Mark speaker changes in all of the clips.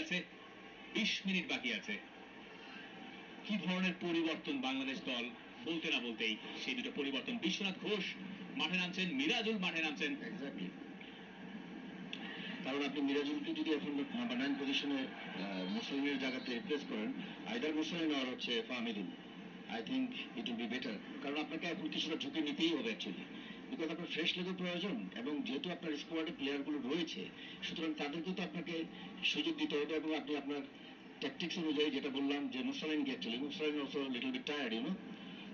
Speaker 1: আছে, 20 মিনিট বাকি আছে। কি ধরনের পরিবর্তন বাংলাদেশ দল বলতে না বলতেই সেই দুটো পরিবর্তন। বিশ্বনাথ ঘোষ মাঠে নামছেন, মিরাজুল মাঠে নামছেন।
Speaker 2: এক্স্যাক্টলি, কারণ আপনি মিরাজুলকে যদি এখন নাম্বার 9 পজিশনে মুসলিমের জায়গাতে রিপ্লেস করেন, আইদার মুসলিম আর হচ্ছে Fahmidul, I think it will be better. কারণ আপনাকে এখন কিছুটা ঝুঁকি নিতেই হবে অ্যাকচুয়ালি, বিকজ আপনার ফ্রেশ লেগের প্রয়োজন, এবং যেহেতু আপনার স্কোয়াডে প্লেয়ারগুলো রয়েছে, সুতরাং তাদেরকেও তো আপনাকে সুযোগ দিতে হবে। এবং আপনি আপনার ট্যাকটিক্স অনুযায়ী যেটা বললাম যে মুসলিমকে actually Muslim also little bit tired, you know,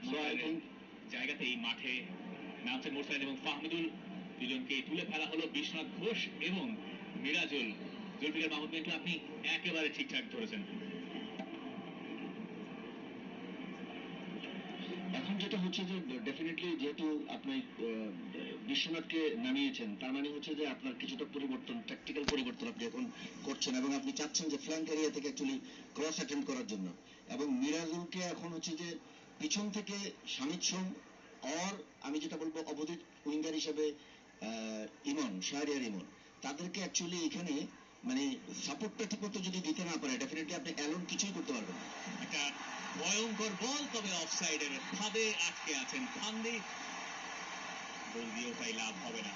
Speaker 2: so I think
Speaker 1: জায়গাতেই মাঠে নামছেন মোরসালিন এবং ফাহমিদুল, দুজনকে তুলে ফেলা হলো। বিশ্বনাথ ঘোষ এবং মিরাজুল। জুলফিকার মাহমুদ মিন্টু, আপনি একেবারে ঠিকঠাক ধরেছেন।
Speaker 2: এখন যেটা হচ্ছে যে ডেফিনেটলি যেহেতু আপনি বিশ্বনাথকে নামিয়েছেন, তার মানে হচ্ছে যে আপনার কিছুটা পরিবর্তন, ট্যাকটিক্যাল পরিবর্তন আপনি এখন করছেন, এবং আপনি চাচ্ছেন যে ফ্ল্যাঙ্ক এরিয়া থেকে অ্যাকচুয়ালি ক্রস অ্যাটেম্প করার জন্য। এবং মিরাজুলকে এখন হচ্ছে যে পিছন থেকে শামিদ সোম আর আমি যেটা বলবো অবধিত উইঙ্গার হিসেবে ইমন, শাহরিয়ার ইমন, তাদেরকে অ্যাকচুয়ালি এখানে মানে সাপোর্টটা ঠিক মতো যদি দিতে না পারে, ডেফিনেটলি আপনি অ্যালোন কিছুই করতে পারবেন না।
Speaker 1: একটা ভয়ঙ্কর বল, তবে অফসাইডের ফাঁদে আটকে আছেন ফান্দি, গোল দিয়েও তাই লাভ হবে না।